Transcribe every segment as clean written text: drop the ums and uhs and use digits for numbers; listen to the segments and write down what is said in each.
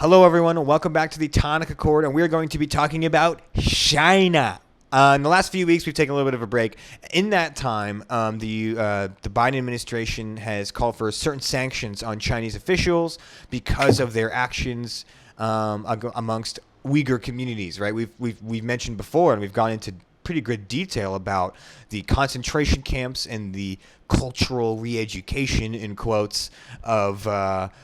Hello, everyone, and welcome back to the Tonic Accord, and we're going to be talking about China. In the last few weeks, we've taken a little bit of a break. In that time, the Biden administration has called for certain sanctions on Chinese officials because of their actions amongst Uighur communities. Right? We've mentioned before, and we've gone into pretty good detail about the concentration camps and the cultural re-education, in quotes, of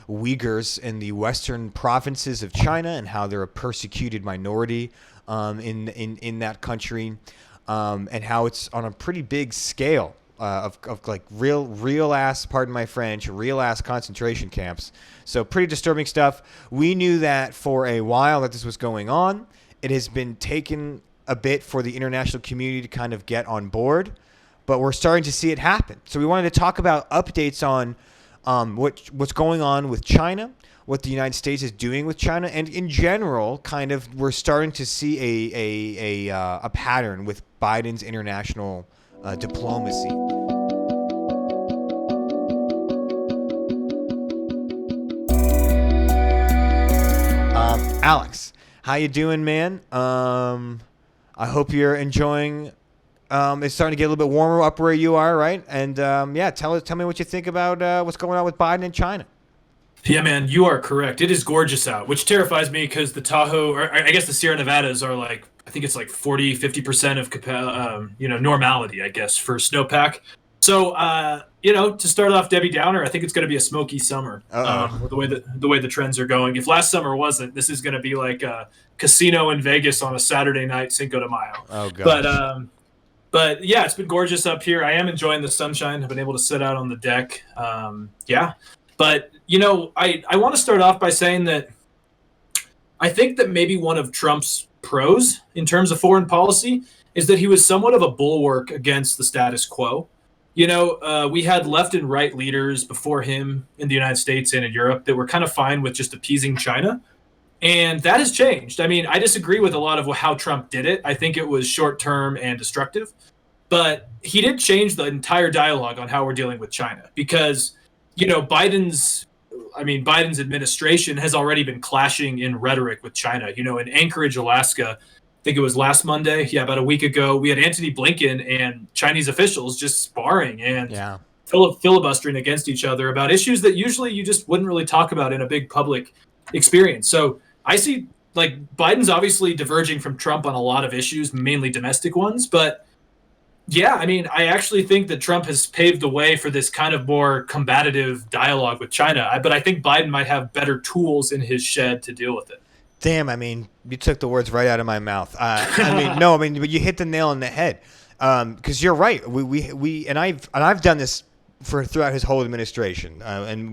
Uyghurs in the western provinces of China and how they're a persecuted minority in that country, and how it's on a pretty big scale of like real ass, pardon my French, real ass concentration camps. So pretty disturbing stuff. We knew that for a while that this was going on. It has been taken a bit for the international community to kind of get on board, but we're starting to see it happen. So we wanted to talk about updates on what's going on with China, what the United States is doing with China, and in general, kind of we're starting to see a pattern with Biden's international diplomacy. Alex, how you doing, man? I hope you're enjoying. It's starting to get a little bit warmer up where you are, right? And yeah, tell me what you think about what's going on with Biden and China. Yeah, man, you are correct. It is gorgeous out, which terrifies me because the Tahoe, or I guess the Sierra Nevadas are like, I think it's like 50% of normality, I guess, for snowpack. So, to start off Debbie Downer, I think it's going to be a smoky summer. With the way the trends are going. If last summer wasn't, this is going to be like a casino in Vegas on a Saturday night, Cinco de Mayo. Oh god. But yeah, it's been gorgeous up here. I am enjoying the sunshine. I've been able to sit out on the deck. But I want to start off by saying that I think that maybe one of Trump's pros in terms of foreign policy is that he was somewhat of a bulwark against the status quo. We had left and right leaders before him in the United States and in Europe that were kind of fine with just appeasing China. And that has changed. I mean, I disagree with a lot of how Trump did it. I think it was short-term and destructive. But he did change the entire dialogue on how we're dealing with China because, Biden's administration has already been clashing in rhetoric with China. In Anchorage, Alaska, I think it was last Monday, about a week ago, we had Antony Blinken and Chinese officials just sparring and filibustering against each other about issues that usually you just wouldn't really talk about in a big public experience. So I see Biden's obviously diverging from Trump on a lot of issues, mainly domestic ones. But yeah, I actually think that Trump has paved the way for this kind of more combative dialogue with China. But I think Biden might have better tools in his shed to deal with it. Damn, you took the words right out of my mouth. But you hit the nail on the head. Because you're right. I've done this throughout his whole administration.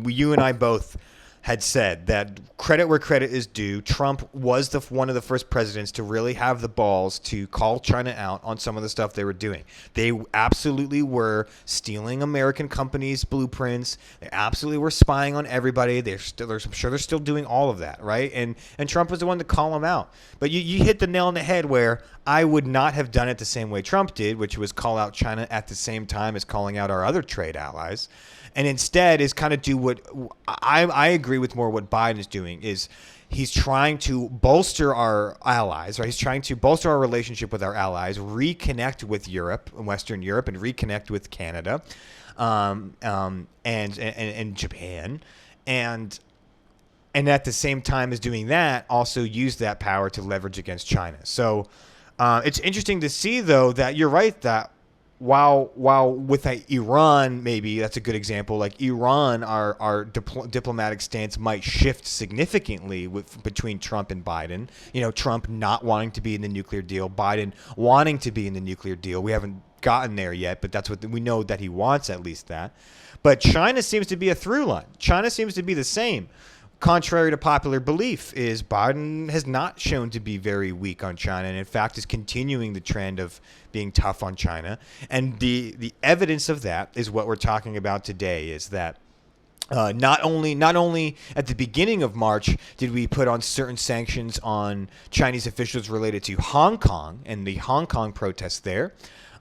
You and I both had said that credit where credit is due. Trump was one of the first presidents to really have the balls to call China out on some of the stuff they were doing. They absolutely were stealing American companies' blueprints. They absolutely were spying on everybody. I'm sure they're still doing all of that, right? And Trump was the one to call them out. But you hit the nail on the head where I would not have done it the same way Trump did, which was call out China at the same time as calling out our other trade allies. And instead is kind of do what I agree with more what Biden is doing is he's trying to bolster our allies, right? He's trying to bolster our relationship with our allies, reconnect with Europe and Western Europe, and reconnect with Canada, and Japan, and at the same time as doing that, also use that power to leverage against China. So it's interesting to see, though, that you're right that. While with Iran, maybe that's a good example. Like Iran, our diplomatic stance might shift significantly between Trump and Biden. Trump not wanting to be in the nuclear deal, Biden wanting to be in the nuclear deal. We haven't gotten there yet, but that's what we know that he wants, at least that. But China seems to be a through line. China seems to be the same. Contrary to popular belief, is Biden has not shown to be very weak on China, and in fact is continuing the trend of being tough on China. And the evidence of that is what we're talking about today, is that not only at the beginning of March did we put on certain sanctions on Chinese officials related to Hong Kong and the Hong Kong protests there,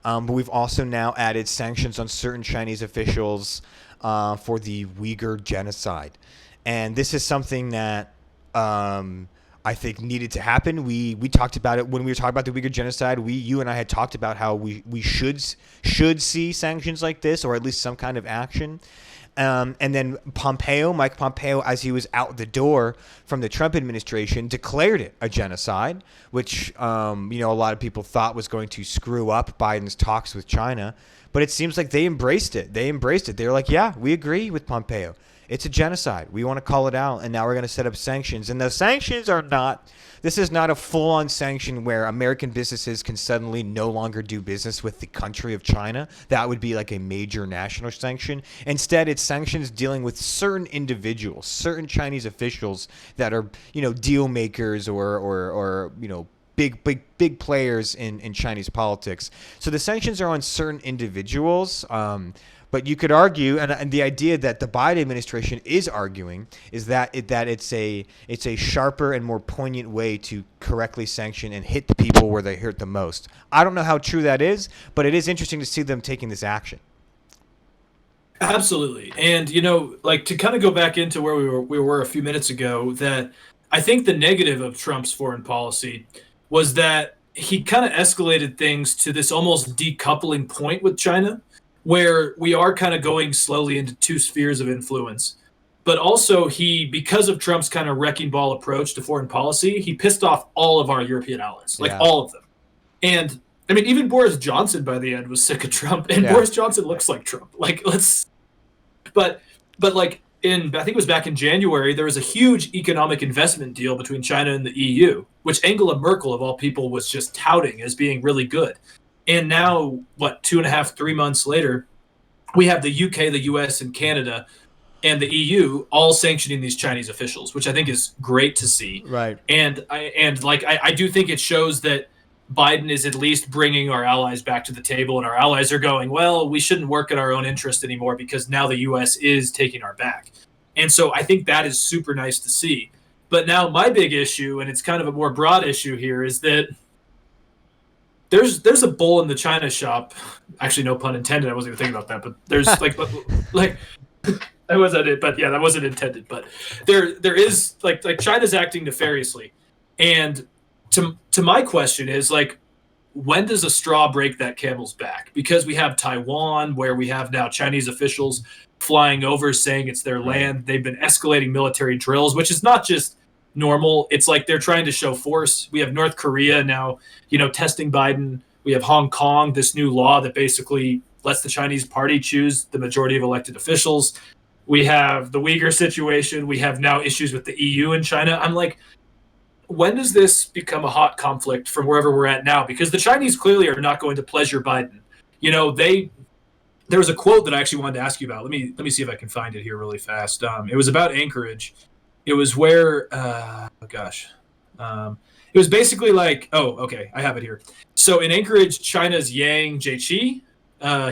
but we've also now added sanctions on certain Chinese officials for the Uighur genocide. And this is something that I think needed to happen. We talked about it when we were talking about the Uyghur genocide. You and I had talked about how we should see sanctions like this, or at least some kind of action. And then Mike Pompeo, as he was out the door from the Trump administration, declared it a genocide, which a lot of people thought was going to screw up Biden's talks with China. But it seems like they embraced it. They were like, yeah, we agree with Pompeo. It's a genocide. We want to call it out, and now we're going to set up sanctions. And the sanctions are not – this is not a full-on sanction where American businesses can suddenly no longer do business with the country of China. That would be like a major national sanction. Instead, it's sanctions dealing with certain individuals, certain Chinese officials that are, deal makers or big players in Chinese politics. So the sanctions are on certain individuals. But you could argue, and the idea that the Biden administration is arguing is that it's a sharper and more poignant way to correctly sanction and hit the people where they hurt the most. I don't know how true that is, but it is interesting to see them taking this action. Absolutely. And, to kind of go back into where we were a few minutes ago, that I think the negative of Trump's foreign policy was that he kind of escalated things to this almost decoupling point with China, where we are kind of going slowly into two spheres of influence. But also because of Trump's kind of wrecking ball approach to foreign policy, he pissed off all of our European allies, all of them. And I mean, even Boris Johnson by the end was sick of Trump, and Boris Johnson looks like Trump. But I think it was back in January, there was a huge economic investment deal between China and the EU, which Angela Merkel, of all people, was just touting as being really good. And now, 2.5, 3 months later, we have the UK, the US, and Canada, and the EU all sanctioning these Chinese officials, which I think is great to see. Right. And I do think it shows that Biden is at least bringing our allies back to the table, and our allies are going, well, we shouldn't work in our own interest anymore because now the US is taking our back. And so I think that is super nice to see. But now my big issue, and it's kind of a more broad issue here, is that there's a bull in the China shop. Actually, no pun intended. I wasn't even thinking about that. But there's that wasn't it. But yeah, that wasn't intended. But there is China's acting nefariously. And to my question is when does a straw break that camel's back? Because we have Taiwan, where we have now Chinese officials flying over saying it's their land. They've been escalating military drills, which is not just normal. It's like they're trying to show force. We have North Korea now, testing Biden. We have Hong Kong, this new law that basically lets the Chinese party choose the majority of elected officials. We have the Uighur situation. We have now issues with the EU and China. I'm like, when does this become a hot conflict from wherever we're at now? Because the Chinese clearly are not going to pleasure Biden. There was a quote that I actually wanted to ask you about. Let me see if I can find it here really fast. It was about Anchorage. It was where, it was basically I have it here. So in Anchorage, China's Yang Jiechi,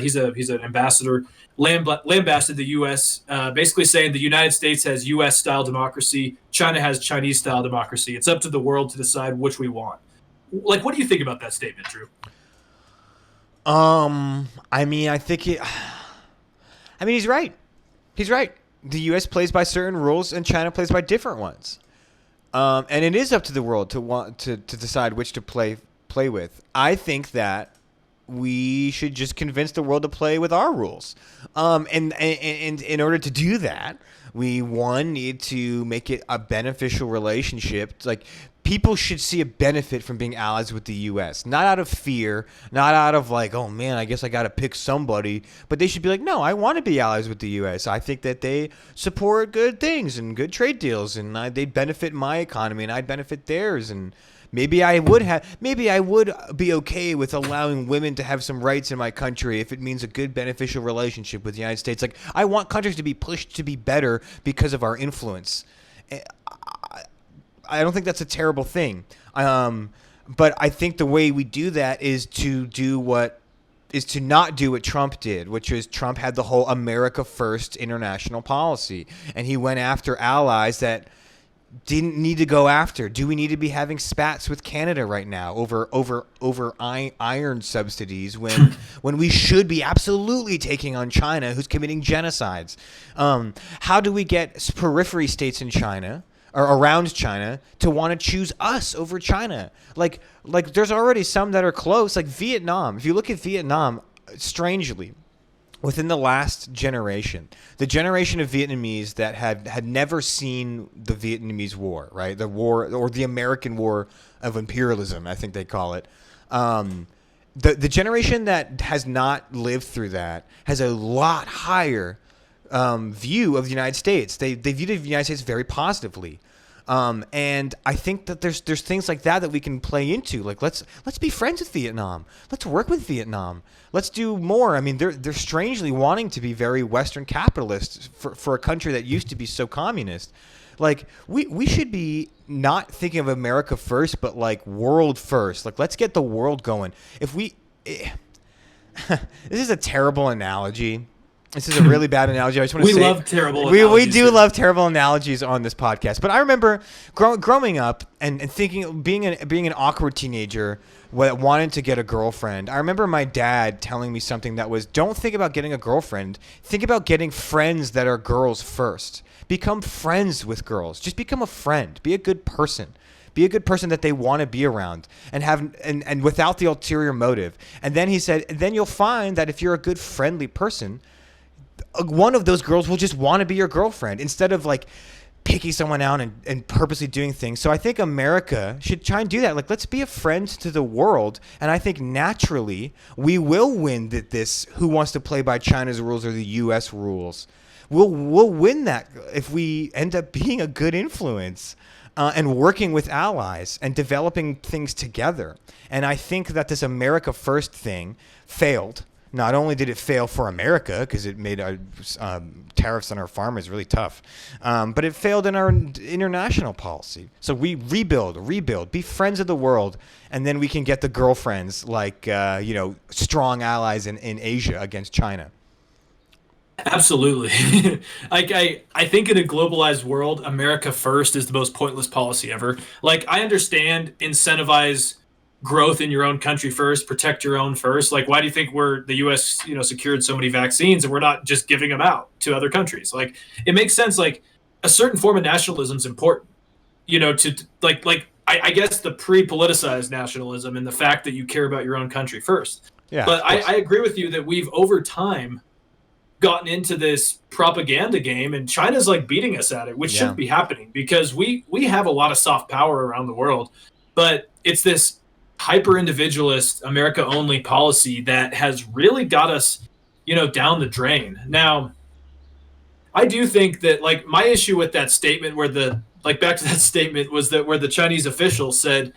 he's an ambassador, lambasted the U.S., basically saying the United States has U.S.-style democracy, China has Chinese-style democracy. It's up to the world to decide which we want. What do you think about that statement, Drew? He's right. He's right. The U.S. plays by certain rules and China plays by different ones. And it is up to the world to want to decide which to play with. I think that we should just convince the world to play with our rules. And in order to do that, we need to make it a beneficial relationship. People should see a benefit from being allies with the U.S., not out of fear, not out of oh man, I guess I got to pick somebody, but they should be no, I want to be allies with the U.S. I think that they support good things and good trade deals, and they benefit my economy, and I'd benefit theirs, and maybe I would be okay with allowing women to have some rights in my country if it means a good beneficial relationship with the United States. I want countries to be pushed to be better because of our influence. I don't think that's a terrible thing. But I think the way we do that is to not do what Trump did, which is Trump had the whole America First international policy, and he went after allies that didn't need to go after. Do we need to be having spats with Canada right now over iron subsidies when we should be absolutely taking on China, who's committing genocides? How do we get periphery states in China or around China to want to choose us over China. Like there's already some that are close, like Vietnam. If you look at Vietnam, strangely, within the last generation, the generation of Vietnamese that had never seen the Vietnamese War, right? The war, or the American War of imperialism, I think they call it. The generation that has not lived through that has a lot higher view of the United States. They view the United States very positively. And I think that there's things like that we can play into. Like let's be friends with Vietnam. Let's work with Vietnam. Let's do more. I mean, they're strangely wanting to be very Western capitalists for a country that used to be so communist. Like we should be not thinking of America first, but like world first. Like let's get the world going. This is a terrible analogy. This is a really bad analogy. I just want to say we love terrible analogies. We do love terrible analogies on this podcast. But I remember growing up and thinking, being an awkward teenager that wanted to get a girlfriend. I remember my dad telling me something that was, don't think about getting a girlfriend. Think about getting friends that are girls first. Become friends with girls. Just become a friend. Be a good person. Be a good person that they want to be around and without the ulterior motive. And then he said, then you'll find that if you're a good friendly person, one of those girls will just want to be your girlfriend instead of like picking someone out and purposely doing things. So I think America should try and do that. Like, let's be a friend to the world. And I think naturally we will win this who wants to play by China's rules or the U.S. rules. We'll win that if we end up being a good influence and working with allies and developing things together. And I think that this America First thing failed. Not only did it fail for America because it made our tariffs on our farmers really tough, but it failed in our international policy. So we rebuild, be friends of the world, and then we can get the girlfriends like strong allies in Asia against China. Absolutely. I think in a globalized world, America First is the most pointless policy ever. Like, I understand incentivize growth in your own country first, protect your own first. Like, why do you think the U.S. secured so many vaccines and we're not just giving them out to other countries? Like, it makes sense. Like, a certain form of nationalism is important. I guess the pre-politicized nationalism and the fact that you care about your own country first. Yeah. But I agree with you that we've over time gotten into this propaganda game, and China's like beating us at it, which shouldn't be happening because we have a lot of soft power around the world, but it's this hyper individualist America only policy that has really got us, down the drain. Now, I do think that like my issue with that statement where back to that statement was that where the Chinese official said,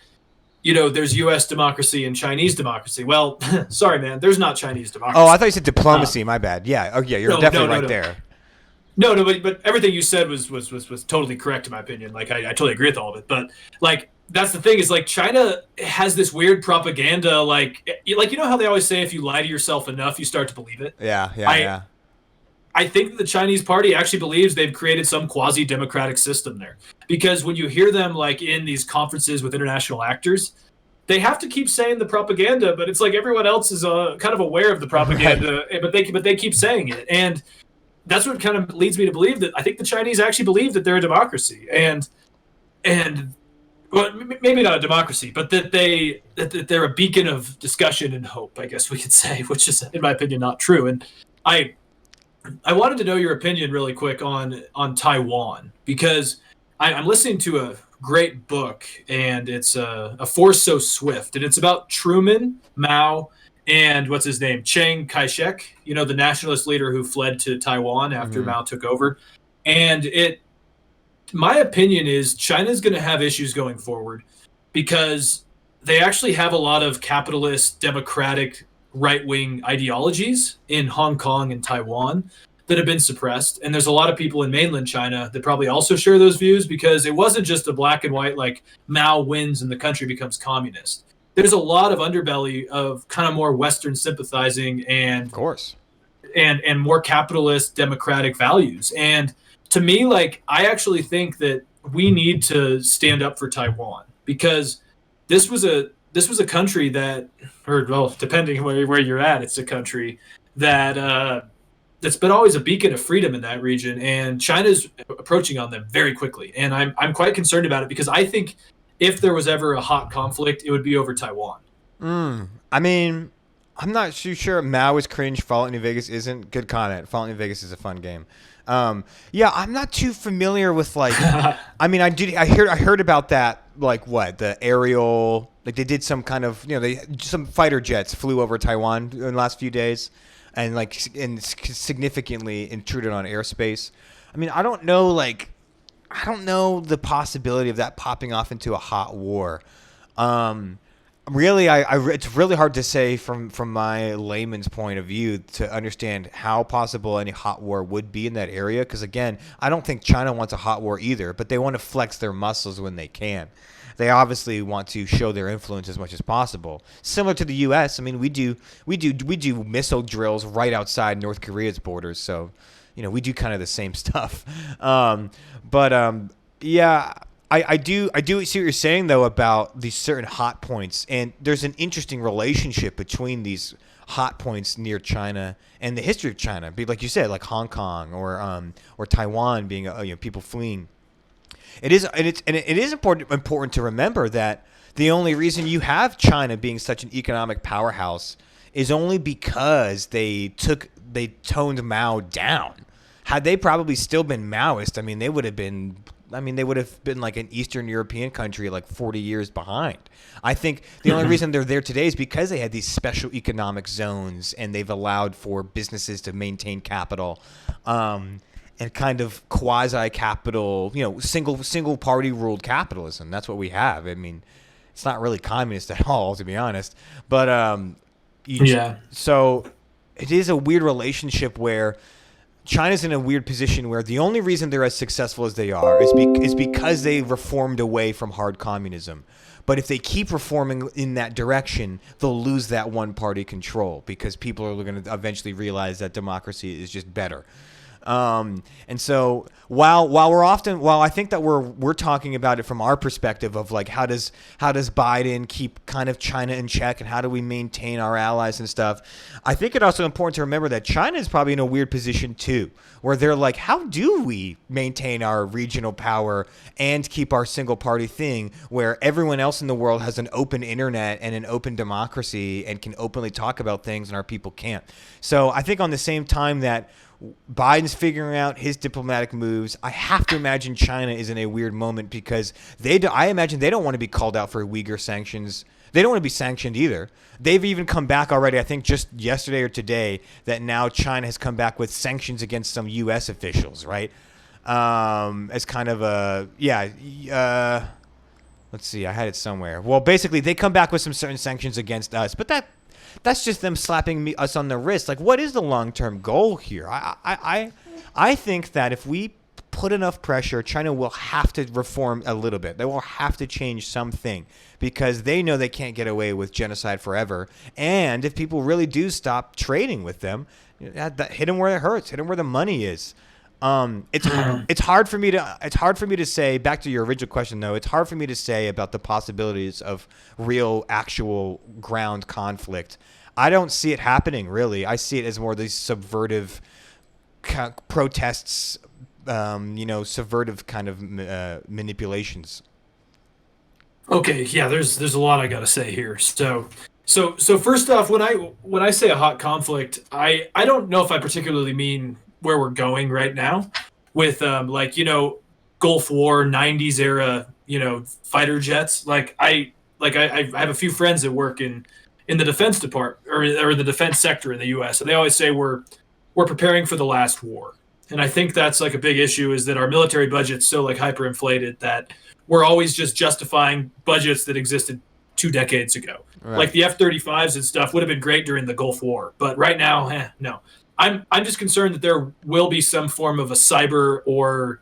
there's U.S. democracy and Chinese democracy. Well, sorry, man, there's not Chinese democracy. Oh, I thought you said diplomacy. My bad. Yeah. Oh, yeah. You're definitely right there. No, but everything you said was totally correct in my opinion. Like I totally agree with all of it. But like that's the thing is like China has this weird propaganda. Like how they always say if you lie to yourself enough, you start to believe it. Yeah. I think that the Chinese party actually believes they've created some quasi-democratic system there. Because when you hear them like in these conferences with international actors, they have to keep saying the propaganda, but it's like everyone else is kind of aware of the propaganda, right. but they keep saying it. And that's what kind of leads me to believe that I think the Chinese actually believe that they're a democracy. And well, maybe not a democracy, but that they're a beacon of discussion and hope, I guess we could say, which is, in my opinion, not true. And I wanted to know your opinion really quick on Taiwan, because I'm listening to a great book, and it's A Force So Swift, and it's about Truman, Mao, and what's his name, Chiang Kai-shek, the nationalist leader who fled to Taiwan after Mao took over. And my opinion is China's going to have issues going forward because they actually have a lot of capitalist, democratic, right-wing ideologies in Hong Kong and Taiwan that have been suppressed. And there's a lot of people in mainland China that probably also share those views because it wasn't just a black and white, like Mao wins and the country becomes communist. There's a lot of underbelly of kind of more Western sympathizing and of course, and more capitalist democratic values. And to me, like, I actually think that we need to stand up for Taiwan because this was a country that, or well, depending where you're at, it's a country that that's been always a beacon of freedom in that region, and China's approaching on them very quickly. And I'm quite concerned about it because I think if there was ever a hot conflict, it would be over Taiwan. I mean, I'm not too sure. Mao is cringe. Fallout New Vegas isn't. Good comment. Fallout New Vegas is a fun game. Yeah, I'm not too familiar with like. I mean, I heard about that. Like what the aerial? Like they did some kind of some fighter jets flew over Taiwan in the last few days, and significantly intruded on airspace. I mean, I don't know the possibility of that popping off into a hot war. Really, it's really hard to say from my layman's point of view to understand how possible any hot war would be in that area. Because again, I don't think China wants a hot war either, but they want to flex their muscles when they can. They obviously want to show their influence as much as possible. Similar to the U.S., I mean, we do missile drills right outside North Korea's borders, so we do kind of the same stuff. Yeah. I do see what you're saying though about these certain hot points, and there's an interesting relationship between these hot points near China and the history of China. Like you said, like Hong Kong or Taiwan being people fleeing. It is important to remember that the only reason you have China being such an economic powerhouse is only because they toned Mao down. Had they probably still been Maoist, I mean, they would have been like an Eastern European country like 40 years behind. I think the only reason they're there today is because they had these special economic zones and they've allowed for businesses to maintain capital and kind of quasi-capital, single party ruled capitalism. That's what we have. I mean, it's not really communist at all, to be honest. But so it is a weird relationship where China's in a weird position where the only reason they're as successful as they are is because they reformed away from hard communism. But if they keep reforming in that direction, they'll lose that one-party control because people are going to eventually realize that democracy is just better. And so while I think that we're talking about it from our perspective of like how does Biden keep kind of China in check and how do we maintain our allies and stuff, I think it's also important to remember that China is probably in a weird position too, where they're like, how do we maintain our regional power and keep our single party thing where everyone else in the world has an open internet and an open democracy and can openly talk about things and our people can't. So I think on the same time that Biden's figuring out his diplomatic moves, I have to imagine China is in a weird moment because I imagine they don't want to be called out for Uighur sanctions. They don't want to be sanctioned either. They've even come back already, I think just yesterday or today, that now China has come back with sanctions against some U.S. officials, right? As kind of let's see, I had it somewhere. Well, basically, they come back with some certain sanctions against us, but that's just them slapping us on the wrist. Like, what is the long-term goal here? I think that if we put enough pressure, China will have to reform a little bit. They will have to change something because they know they can't get away with genocide forever. And if people really do stop trading with them, hit them where it hurts. Hit them where the money is. It's hard for me to say, back to your original question though, it's hard for me to say about the possibilities of real actual ground conflict. I don't see it happening really. I see it as more these subvertive protests, subvertive kind of manipulations. Okay, yeah, there's a lot I got to say here. So first off, when I say a hot conflict, I don't know if I particularly mean where we're going right now with Gulf War 90s era, fighter jets. I have a few friends that work in the defense department or the defense sector in the US, and they always say we're preparing for the last war. And I think that's like a big issue is that our military budget's so like hyperinflated that we're always just justifying budgets that existed 2 decades ago. Right. Like the F-35s and stuff would have been great during the Gulf War, but right now, no. I'm just concerned that there will be some form of a cyber or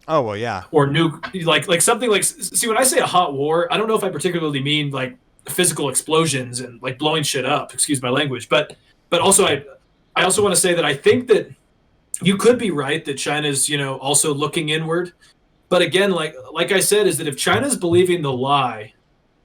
or nuke like something like, see, when I say a hot war, I don't know if I particularly mean like physical explosions and like blowing shit up, excuse my language, but also I also want to say that I think that you could be right that China's also looking inward, but again, like I said, is that if China's believing the lie,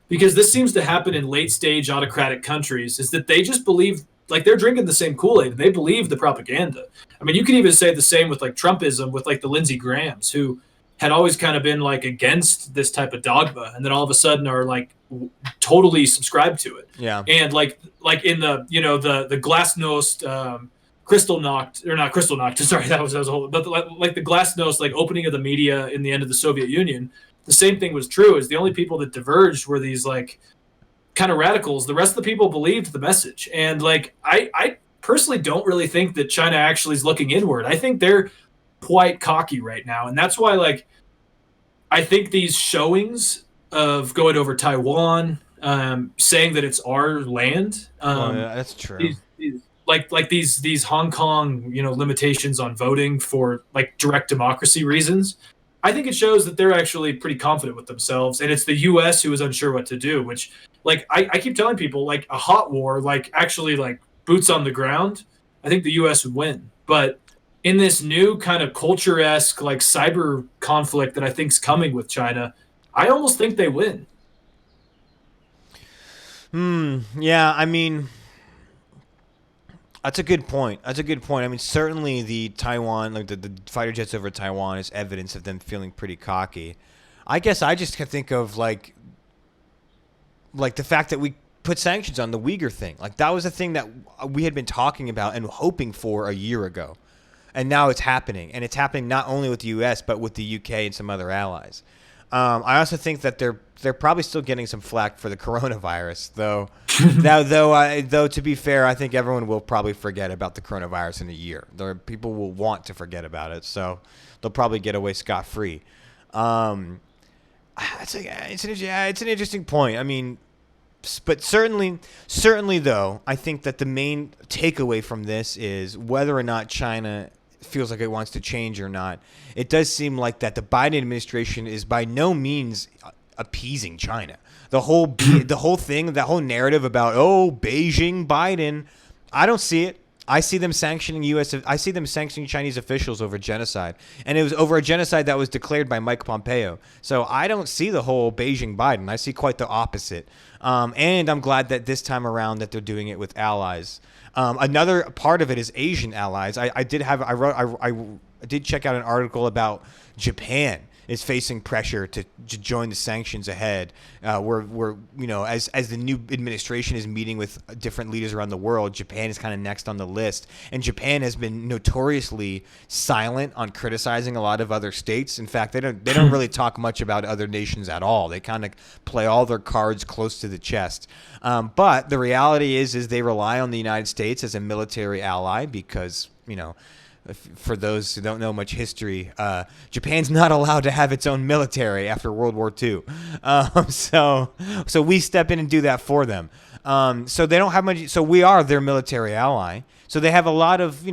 because this seems to happen in late stage autocratic countries, is that they just believe like they're drinking the same Kool-Aid and they believe the propaganda. I mean, you could even say the same with like Trumpism, with like the Lindsey Grahams, who had always kind of been like against this type of dogma, and then all of a sudden are like totally subscribed to it. Yeah. And like in the the Glasnost Crystal knocked, or not Crystal knocked, sorry, that was a whole, but like the Glasnost like opening of the media in the end of the Soviet Union, the same thing was true. Is the only people that diverged were these like kind of radicals. The rest of the people believed the message. And like I personally don't really think that China actually is looking inward. I think they're quite cocky right now, and that's why like I think these showings of going over Taiwan, saying that it's our land, Yeah, that's true. These Hong Kong limitations on voting for like direct democracy reasons, I think it shows that they're actually pretty confident with themselves, and it's the U.S. who is unsure what to do. Which, like, I keep telling people, like a hot war, like actually like boots on the ground, I think the U.S. would win. But in this new kind of culture-esque like cyber conflict that I think is coming with China, I almost think they win. Yeah, I mean, that's a good point. That's a good point. I mean, certainly the Taiwan, like the fighter jets over Taiwan, is evidence of them feeling pretty cocky. I guess I just can think of like the fact that we put sanctions on the Uighur thing. Like that was a thing that we had been talking about and hoping for a year ago, and now it's happening. And it's happening not only with the U.S. but with the U.K. and some other allies. I also think that they're probably still getting some flack for the coronavirus, though. Though to be fair, I think everyone will probably forget about the coronavirus in a year. People will want to forget about it, so they'll probably get away scot-free. It's an interesting point. I mean, but certainly though, I think that the main takeaway from this is whether or not China feels like it wants to change or not. It does seem like that the Biden administration is by no means appeasing China. The whole thing, that whole narrative about Beijing, Biden, I don't see it. I see them sanctioning Chinese officials over genocide, and it was over a genocide that was declared by Mike Pompeo. So I don't see the whole Beijing Biden. I see quite the opposite. And I'm glad that this time around that they're doing it with allies. Another part of it is Asian allies. I did check out an article about Japan is facing pressure to join the sanctions ahead. Where as the new administration is meeting with different leaders around the world, Japan is kind of next on the list. And Japan has been notoriously silent on criticizing a lot of other states. In fact, they don't really talk much about other nations at all. They kind of play all their cards close to the chest. But the reality is they rely on the United States as a military ally because, for those who don't know much history, Japan's not allowed to have its own military after World War II. So we step in and do that for them. So they don't have much. So we are their military ally. So they have a lot of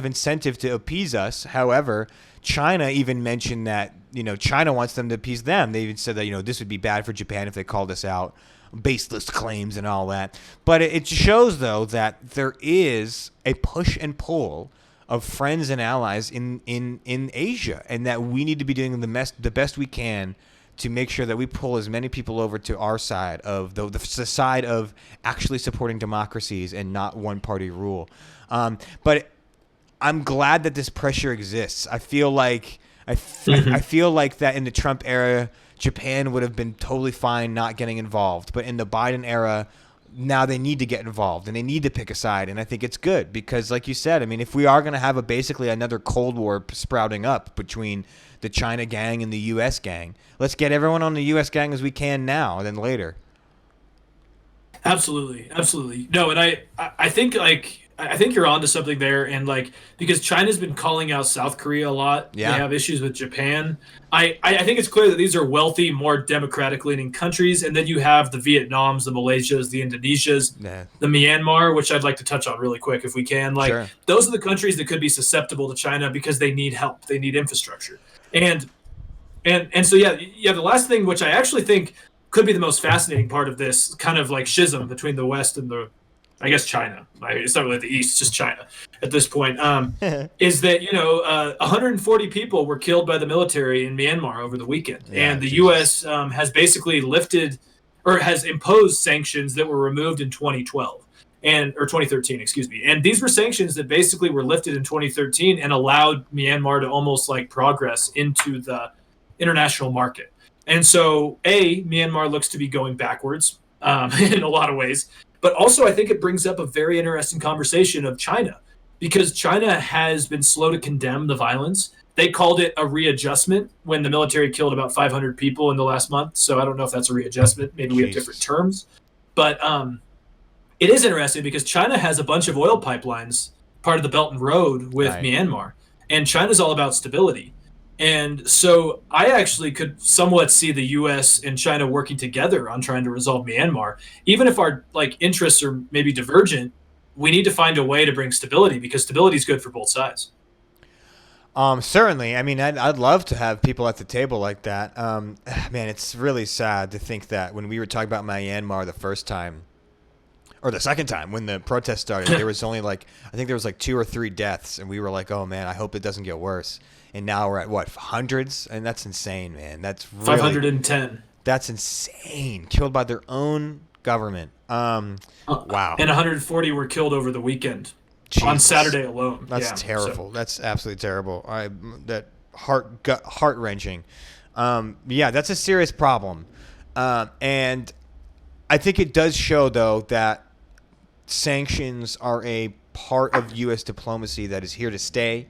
incentive to appease us. However, China even mentioned that China wants them to appease them. They even said that this would be bad for Japan if they called us out, baseless claims and all that. But it shows though that there is a push and pull of friends and allies in Asia, and that we need to be doing the best we can to make sure that we pull as many people over to our side of the side of actually supporting democracies and not one-party rule. But I'm glad that this pressure exists. I feel like I feel like that in the Trump era, Japan would have been totally fine not getting involved, but in the Biden era, now they need to get involved and they need to pick a side. And I think it's good because, like you said, I mean, if we are going to have basically another Cold War sprouting up between the China gang and the U.S. gang, let's get everyone on the U.S. gang as we can now and then later. Absolutely. No, and I think I think you're onto something there, and because China's been calling out South Korea a lot, yeah. They have issues with Japan. I think it's clear that these are wealthy, more democratic-leaning countries, and then you have the Vietnams, the Malaysias, the Indonesias, the Myanmar, which I'd like to touch on really quick if we can. Sure. Those are the countries that could be susceptible to China because they need help, they need infrastructure, and so the last thing, which I actually think could be the most fascinating part of this kind of schism between the West and I guess China. It's not really the East, it's just China at this point. Is that 140 people were killed by the military in Myanmar over the weekend, and the U.S. Has basically lifted or has imposed sanctions that were removed in 2012. or 2013, excuse me. And these were sanctions that basically were lifted in 2013 and allowed Myanmar to almost like progress into the international market. And so, Myanmar looks to be going backwards in a lot of ways. But also, I think it brings up a very interesting conversation of China, because China has been slow to condemn the violence. They called it a readjustment when the military killed about 500 people in the last month. So I don't know if that's a readjustment. Maybe we have different terms. But it is interesting because China has a bunch of oil pipelines, part of the Belt and Road with Myanmar. And China's all about stability. And so I actually could somewhat see the U.S. and China working together on trying to resolve Myanmar. Even if our interests are maybe divergent, we need to find a way to bring stability, because stability is good for both sides. Certainly. I mean, I'd love to have people at the table like that. Man, it's really sad to think that when we were talking about Myanmar the first time, or the second time when the protest started, there was only I think there was 2 or 3 deaths, and we were like, oh man, I hope it doesn't get worse. And now we're at what, hundreds? And that's insane, man. That's really, 510. That's insane. Killed by their own government. Wow. And 140 were killed over the weekend. Jesus. On Saturday alone. That's terrible. So. That's absolutely terrible. That heart wrenching. That's a serious problem. And I think it does show, though, that sanctions are a part of U.S. diplomacy that is here to stay,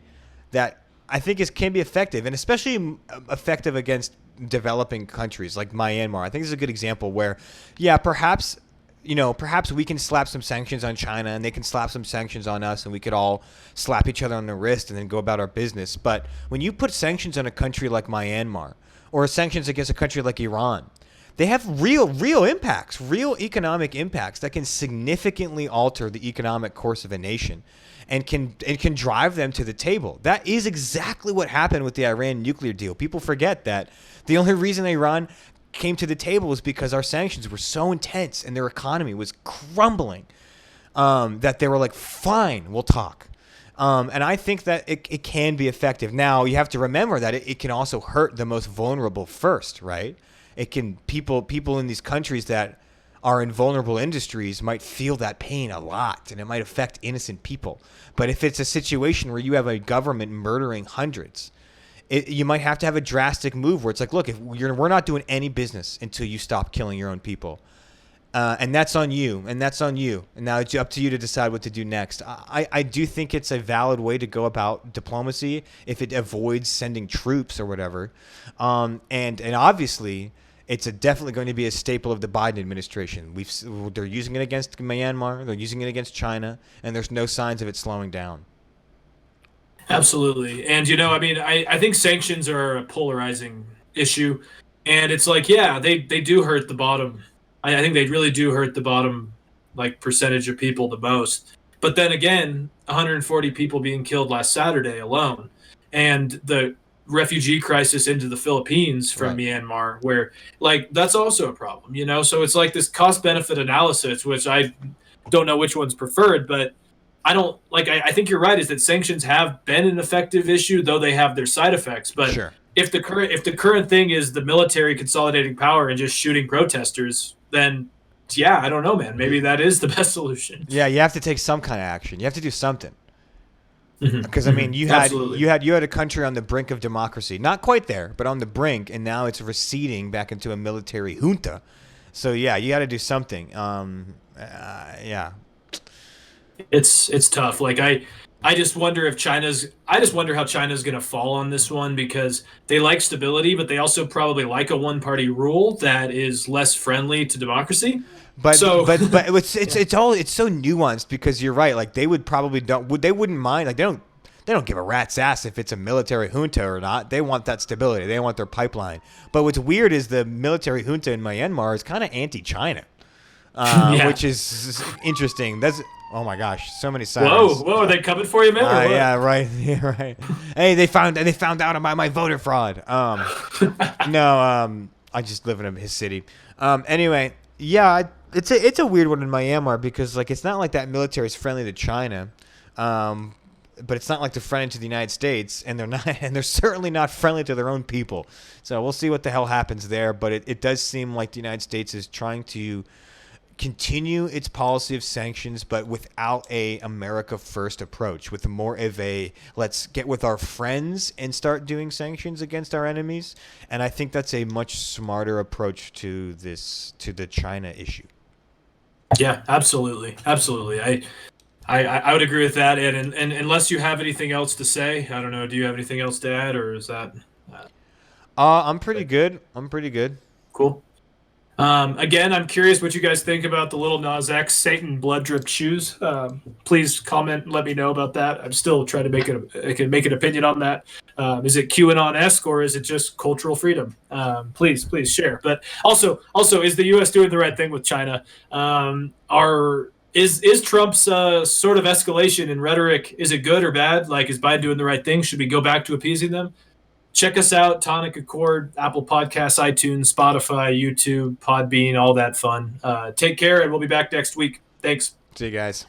that I think can be effective, and especially effective against developing countries like Myanmar. I think this is a good example where, perhaps we can slap some sanctions on China and they can slap some sanctions on us, and we could all slap each other on the wrist and then go about our business. But when you put sanctions on a country like Myanmar, or sanctions against a country like Iran, they have real impacts, real economic impacts that can significantly alter the economic course of a nation and can drive them to the table. That is exactly what happened with the Iran nuclear deal. People forget that the only reason Iran came to the table was because our sanctions were so intense and their economy was crumbling, that they were like, fine, we'll talk. And I think that it can be effective. Now, you have to remember that it can also hurt the most vulnerable first, right? It can people in these countries that are in vulnerable industries might feel that pain a lot, and it might affect innocent people. But if it's a situation where you have a government murdering hundreds, you might have to have a drastic move where it's like, look, we're not doing any business until you stop killing your own people. And that's on you, and that's on you. And now it's up to you to decide what to do next. I do think it's a valid way to go about diplomacy if it avoids sending troops or whatever. And obviously, it's definitely going to be a staple of the Biden administration. They're using it against Myanmar, they're using it against China, and there's no signs of it slowing down. Absolutely. And, I think sanctions are a polarizing issue. And it's like, they do hurt the bottom. I think they really do hurt the bottom, percentage of people the most. But then again, 140 people being killed last Saturday alone. And the refugee crisis into the Philippines from Myanmar, where, that's also a problem, So it's like this cost-benefit analysis, which I don't know which one's preferred, but I don't I think you're right, is that sanctions have been an effective issue, though they have their side effects. But sure. If the current thing is the military consolidating power and just shooting protesters, then I don't know, man. Maybe that is the best solution. Yeah, you have to take some kind of action. You have to do something. Because you had a country on the brink of democracy, not quite there, but on the brink, and now it's receding back into a military junta. So you got to do something. It's tough. I just wonder how China's going to fall on this one, because they like stability, but they also probably like a one-party rule that is less friendly to democracy. But it's so nuanced, because you're right. They wouldn't mind. They don't give a rat's ass if it's a military junta or not. They want that stability. They want their pipeline. But what's weird is the military junta in Myanmar is kind of anti-China, which is interesting. Oh my gosh, so many signs. Whoa, are they coming for you, man? Yeah, right. Yeah, right. Hey, they found out about my voter fraud. No, I just live in his city. Anyway, it's a weird one in Myanmar, because it's not like that military is friendly to China, but it's not like they're friendly to the United States, and they're certainly not friendly to their own people. So we'll see what the hell happens there. But it does seem like the United States is trying to continue its policy of sanctions, but without a America first approach, with more of a let's get with our friends and start doing sanctions against our enemies. And I think that's a much smarter approach to the China issue. Yeah, absolutely. I would agree with that. And unless you have anything else to say, I don't know. Do you have anything else to add, or is that? I'm pretty good. Cool. Again, I'm curious what you guys think about the Lil Nas X Satan blood drip shoes. Please comment and let me know about that. I'm still trying to make an opinion on that. Is it QAnon-esque or is it just cultural freedom? Please share. But also, is the U.S. doing the right thing with China? Is Trump's sort of escalation in rhetoric, is it good or bad? Like, is Biden doing the right thing? Should we go back to appeasing them? Check us out, Tonic Accord, Apple Podcasts, iTunes, Spotify, YouTube, Podbean, all that fun. Take care, and we'll be back next week. Thanks. See you guys.